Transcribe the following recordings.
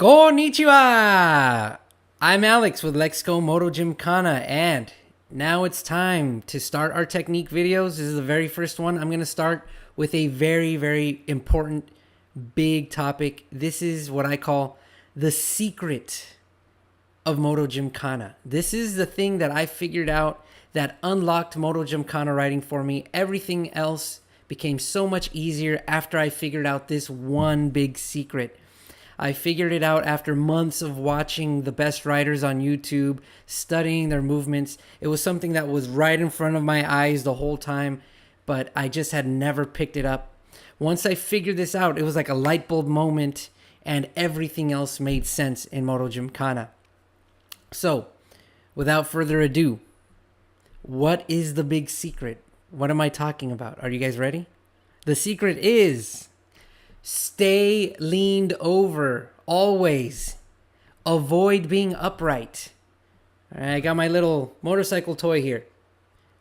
Konnichiwa! I'm Alex with Lexico Moto Gymkhana, and now it's time to start our technique videos. This is the very first one. I'm going to start with a very, very important, big topic. This is what I call the secret of Moto Gymkhana. This is the thing that I figured out that unlocked Moto Gymkhana riding for me. Everything else became so much easier after I figured out this one big secret. I figured it out after months of watching the best riders on YouTube, studying their movements. It was something that was right in front of my eyes the whole time, but I just had never picked it up. Once I figured this out, it was like a light bulb moment, and everything else made sense in Moto Gymkhana. So, without further ado, what is the big secret? What am I talking about? Are you guys ready? The secret is stay leaned over, always. Avoid being upright. All right, I got my little motorcycle toy here.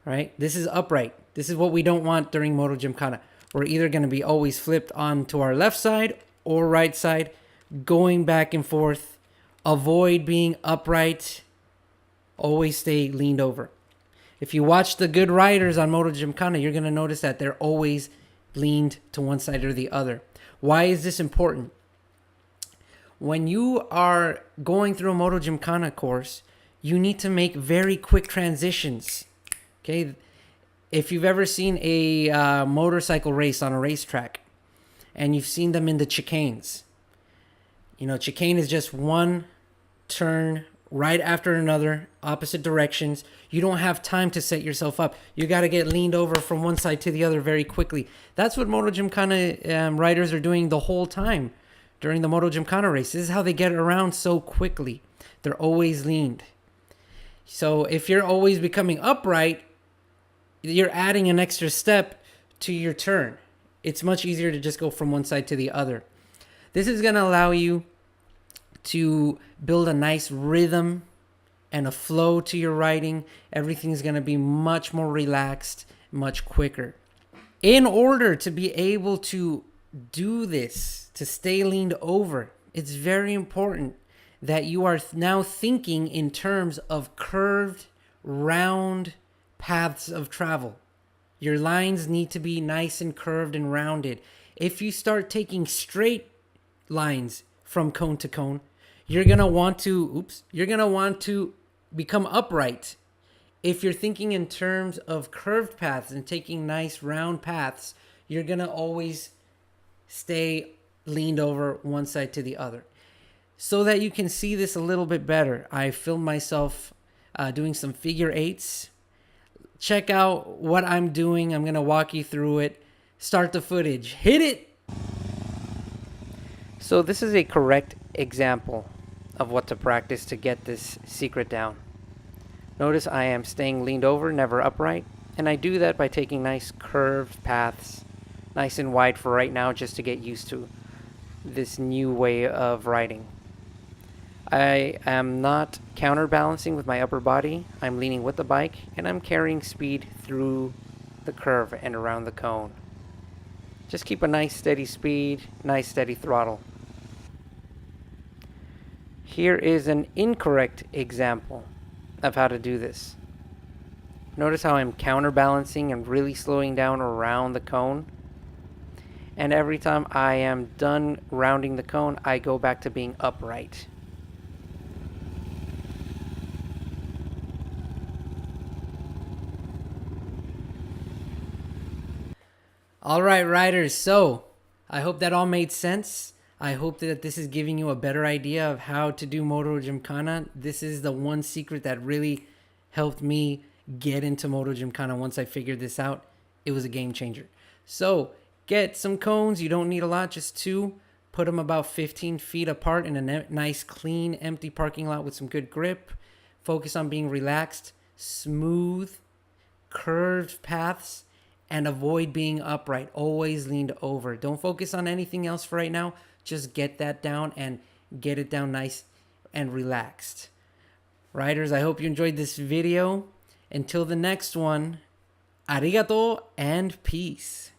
All right, this is upright. This is what we don't want during Moto Gymkhana. We're either going to be always flipped onto our left side or right side, going back and forth. Avoid being upright. Always stay leaned over. If you watch the good riders on Moto Gymkhana, you're going to notice that they're always leaned to one side or the other. Why is this important? When you are going through a Moto Gymkhana course, you need to make very quick transitions. Okay, if you've ever seen a motorcycle race on a racetrack, and you've seen them in the chicanes, you know, chicane is just one turn right after another, opposite directions. You don't have time to set yourself up. You got to get leaned over from one side to the other very quickly. That's what Moto Gymkhana riders are doing the whole time during the Moto Gymkhana race. This is how they get around so quickly. They're always leaned. So if you're always becoming upright, you're adding an extra step to your turn. It's much easier to just go from one side to the other. This is going to allow you to build a nice rhythm and a flow to your riding. Everything's going to be much more relaxed, much quicker. In order to be able to do this, to stay leaned over, it's very important that you are now thinking in terms of curved, round paths of travel. Your lines need to be nice and curved and rounded. If you start taking straight lines from cone to cone, you're going to want to become upright. If you're thinking in terms of curved paths and taking nice round paths, you're going to always stay leaned over one side to the other. So that you can see this a little bit better, I filmed myself doing some figure eights. Check out what I'm doing. I'm going to walk you through it. Start the footage. Hit it! So this is a correct example of what to practice to get this secret down. Notice I am staying leaned over, never upright, and I do that by taking nice curved paths, nice and wide for right now, just to get used to this new way of riding. I am not counterbalancing with my upper body. I'm leaning with the bike, and I'm carrying speed through the curve and around the cone. Just keep a nice steady speed, nice steady throttle. Here is an incorrect example of how to do this. Notice how I'm counterbalancing and really slowing down around the cone. And every time I am done rounding the cone, I go back to being upright. All right, riders. So I hope that all made sense. I hope that this is giving you a better idea of how to do Moto Gymkhana. This is the one secret that really helped me get into Moto Gymkhana. Once I figured this out, it was a game changer. So get some cones. You don't need a lot, just two. Put them about 15 feet apart in a nice, clean, empty parking lot with some good grip. Focus on being relaxed, smooth, curved paths, and avoid being upright. Always leaned over. Don't focus on anything else for right now. Just get that down and get it down nice and relaxed. Riders, I hope you enjoyed this video. Until the next one, arigato and peace.